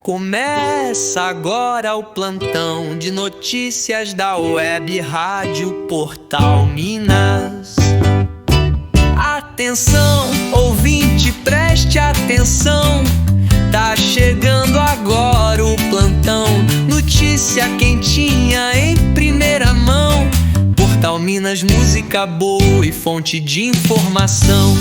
Começa agora o plantão de notícias da Web Rádio Portal Minas. Atenção, ouvinte, preste atenção. Tá chegando agora o plantão, notícia quentinha em primeira mão. Portal Minas, música boa e fonte de informação.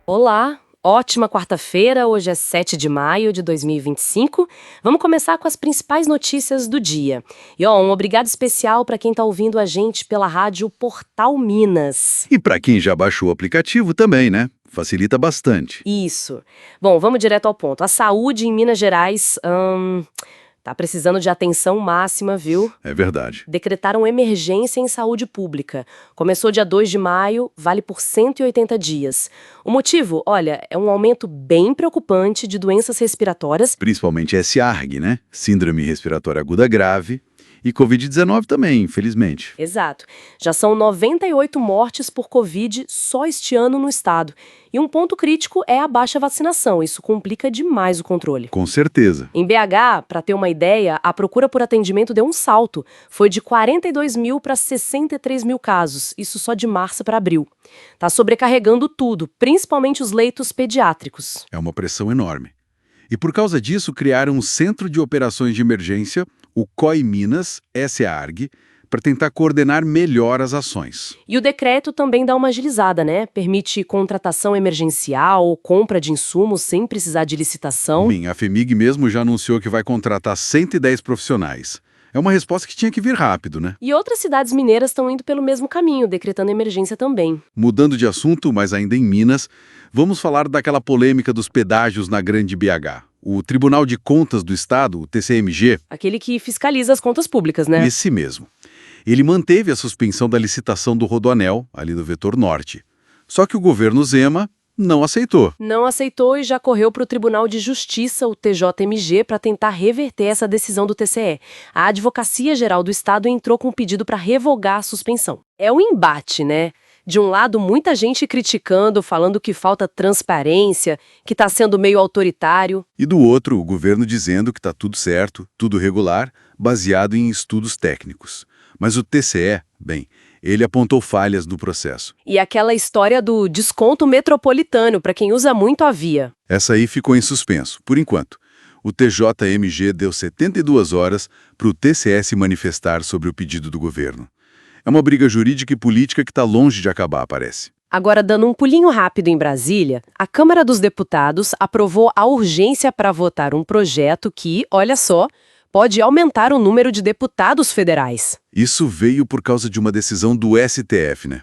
Olá, ótima quarta-feira, hoje é 7 de maio de 2025. Vamos começar com as principais notícias do dia. E um obrigado especial para quem está ouvindo a gente pela rádio Portal Minas. E para quem já baixou o aplicativo também, né? Facilita bastante. Isso. Bom, vamos direto ao ponto. A saúde em Minas Gerais tá precisando de atenção máxima, viu? É verdade. Decretaram emergência em saúde pública. Começou dia 2 de maio, vale por 180 dias. O motivo, olha, é um aumento bem preocupante de doenças respiratórias. Principalmente SARG, né? Síndrome respiratória aguda grave. E Covid-19 também, infelizmente. Exato. Já são 98 mortes por Covid só este ano no estado. E um ponto crítico é a baixa vacinação. Isso complica demais o controle. Com certeza. Em BH, para ter uma ideia, a procura por atendimento deu um salto. Foi de 42 mil para 63 mil casos. Isso só de março para abril. Tá sobrecarregando tudo, principalmente os leitos pediátricos. É uma pressão enorme. E por causa disso, criaram um Centro de Operações de Emergência, o COI Minas, SARG, para tentar coordenar melhor as ações. E o decreto também dá uma agilizada, né? Permite contratação emergencial, compra de insumos sem precisar de licitação. Bem, a FEMIG mesmo já anunciou que vai contratar 110 profissionais. É uma resposta que tinha que vir rápido, né? E outras cidades mineiras estão indo pelo mesmo caminho, decretando emergência também. Mudando de assunto, mas ainda em Minas, vamos falar daquela polêmica dos pedágios na Grande BH. O Tribunal de Contas do Estado, o TCMG... Aquele que fiscaliza as contas públicas, né? Esse mesmo. Ele manteve a suspensão da licitação do Rodoanel, ali do Vetor Norte. Só que o governo Zema não aceitou. Não aceitou e já correu para o Tribunal de Justiça, o TJMG, para tentar reverter essa decisão do TCE. A Advocacia Geral do Estado entrou com um pedido para revogar a suspensão. É um embate, né? De um lado, muita gente criticando, falando que falta transparência, que está sendo meio autoritário. E do outro, o governo dizendo que está tudo certo, tudo regular, baseado em estudos técnicos. Mas o TCE, bem, ele apontou falhas no processo. E aquela história do desconto metropolitano para quem usa muito a via. Essa aí ficou em suspenso, por enquanto. O TJMG deu 72 horas para o TCE se manifestar sobre o pedido do governo. É uma briga jurídica e política que está longe de acabar, parece. Agora, dando um pulinho rápido em Brasília, a Câmara dos Deputados aprovou a urgência para votar um projeto que, olha só, pode aumentar o número de deputados federais. Isso veio por causa de uma decisão do STF, né?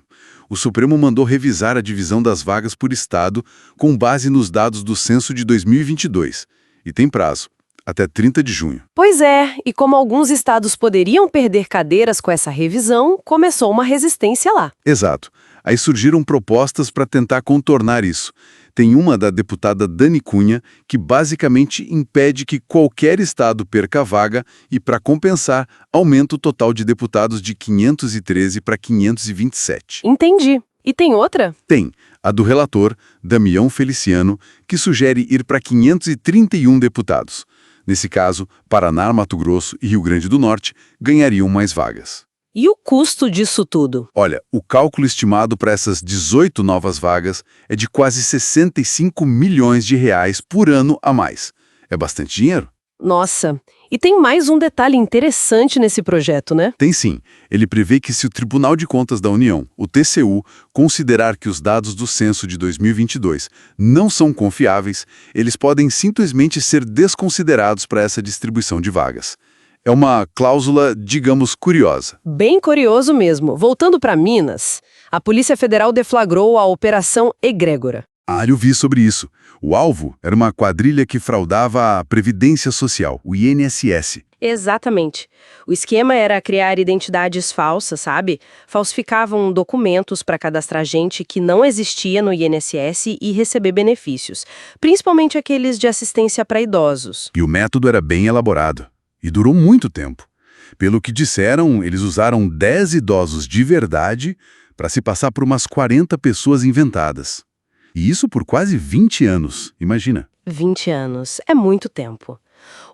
O Supremo mandou revisar a divisão das vagas por estado com base nos dados do censo de 2022. E tem prazo. Até 30 de junho. Pois é, e como alguns estados poderiam perder cadeiras com essa revisão, começou uma resistência lá. Exato. Aí surgiram propostas para tentar contornar isso. Tem uma da deputada Dani Cunha, que basicamente impede que qualquer estado perca a vaga e, para compensar, aumenta o total de deputados de 513 para 527. Entendi. E tem outra? Tem. A do relator, Damião Feliciano, que sugere ir para 531 deputados. Nesse caso, Paraná, Mato Grosso e Rio Grande do Norte ganhariam mais vagas. E o custo disso tudo? Olha, o cálculo estimado para essas 18 novas vagas é de quase 65 milhões de reais por ano a mais. É bastante dinheiro? Nossa, e tem mais um detalhe interessante nesse projeto, né? Tem sim. Ele prevê que se o Tribunal de Contas da União, o TCU, considerar que os dados do censo de 2022 não são confiáveis, eles podem simplesmente ser desconsiderados para essa distribuição de vagas. É uma cláusula, digamos, curiosa. Bem curioso mesmo. Voltando para Minas, a Polícia Federal deflagrou a Operação Egrégora. Eu vi sobre isso. O alvo era uma quadrilha que fraudava a Previdência Social, o INSS. Exatamente. O esquema era criar identidades falsas, sabe? Falsificavam documentos para cadastrar gente que não existia no INSS e receber benefícios, principalmente aqueles de assistência para idosos. E o método era bem elaborado. E durou muito tempo. Pelo que disseram, eles usaram 10 idosos de verdade para se passar por umas 40 pessoas inventadas. E isso por quase 20 anos, imagina. 20 anos. É muito tempo.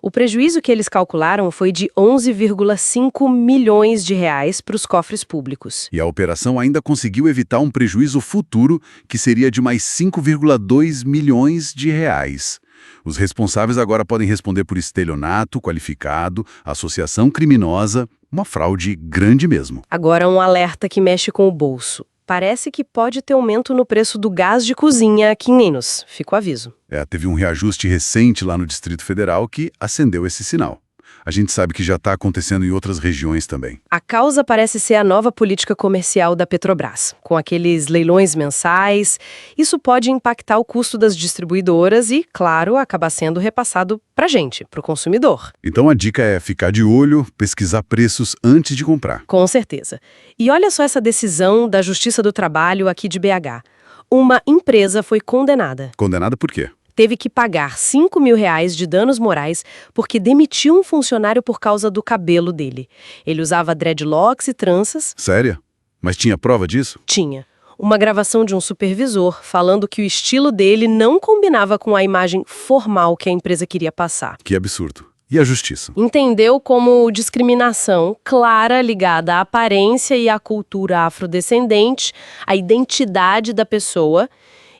O prejuízo que eles calcularam foi de 11,5 milhões de reais para os cofres públicos. E a operação ainda conseguiu evitar um prejuízo futuro que seria de mais 5,2 milhões de reais. Os responsáveis agora podem responder por estelionato qualificado, associação criminosa, uma fraude grande mesmo. Agora um alerta que mexe com o bolso. Parece que pode ter aumento no preço do gás de cozinha aqui em Minas. Fica o aviso. Teve um reajuste recente lá no Distrito Federal que acendeu esse sinal. A gente sabe que já está acontecendo em outras regiões também. A causa parece ser a nova política comercial da Petrobras, com aqueles leilões mensais. Isso pode impactar o custo das distribuidoras e, claro, acabar sendo repassado para a gente, para o consumidor. Então a dica é ficar de olho, pesquisar preços antes de comprar. Com certeza. E olha só essa decisão da Justiça do Trabalho aqui de BH. Uma empresa foi condenada. Condenada por quê? Teve que pagar R$5 mil de danos morais porque demitiu um funcionário por causa do cabelo dele. Ele usava dreadlocks e tranças. Sério? Mas tinha prova disso? Tinha. Uma gravação de um supervisor falando que o estilo dele não combinava com a imagem formal que a empresa queria passar. Que absurdo. E a justiça? Entendeu como discriminação clara ligada à aparência e à cultura afrodescendente, à identidade da pessoa.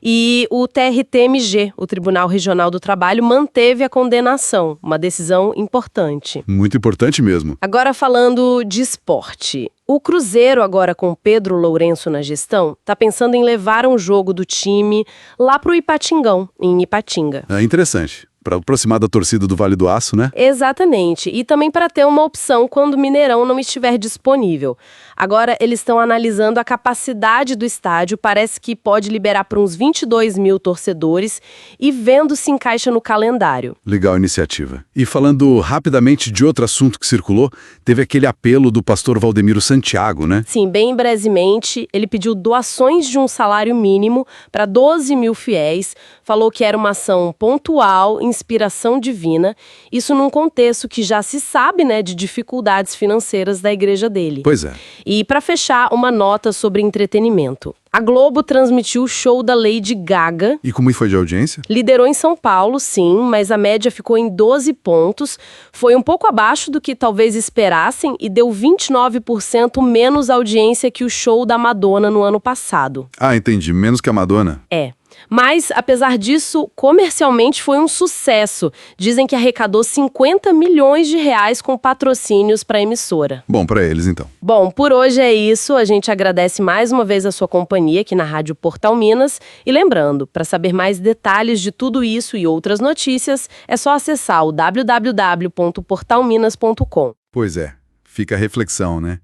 E o TRT-MG, o Tribunal Regional do Trabalho, manteve a condenação, uma decisão importante. Muito importante mesmo. Agora falando de esporte. O Cruzeiro, agora com Pedro Lourenço na gestão, está pensando em levar um jogo do time lá para o Ipatingão, em Ipatinga. É interessante. Para aproximar da torcida do Vale do Aço, né? Exatamente. E também para ter uma opção quando o Mineirão não estiver disponível. Agora, eles estão analisando a capacidade do estádio, parece que pode liberar para uns 22 mil torcedores e vendo se encaixa no calendário. Legal a iniciativa. E falando rapidamente de outro assunto que circulou, teve aquele apelo do pastor Valdemiro Santiago, né? Sim, bem brevemente, ele pediu doações de um salário mínimo para 12 mil fiéis, falou que era uma ação pontual, inspiração divina, isso num contexto que já se sabe, né, de dificuldades financeiras da igreja dele. Pois é. E para fechar, uma nota sobre entretenimento. A Globo transmitiu o show da Lady Gaga. E como foi de audiência? Liderou em São Paulo, sim, mas a média ficou em 12 pontos. Foi um pouco abaixo do que talvez esperassem e deu 29% menos audiência que o show da Madonna no ano passado. Ah, entendi. Menos que a Madonna? É. Mas, apesar disso, comercialmente foi um sucesso. Dizem que arrecadou 50 milhões de reais com patrocínios para a emissora. Bom, para eles então. Bom, por hoje é isso. A gente agradece mais uma vez a sua companhia aqui na Rádio Portal Minas. E lembrando, para saber mais detalhes de tudo isso e outras notícias, é só acessar o www.portalminas.com. Pois é, fica a reflexão, né?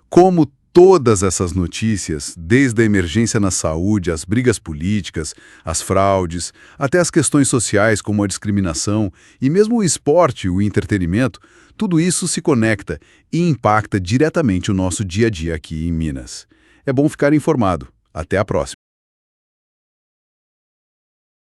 Como todas essas notícias, desde a emergência na saúde, as brigas políticas, as fraudes, até as questões sociais como a discriminação e mesmo o esporte, o entretenimento, tudo isso se conecta e impacta diretamente o nosso dia a dia aqui em Minas. É bom ficar informado. Até a próxima.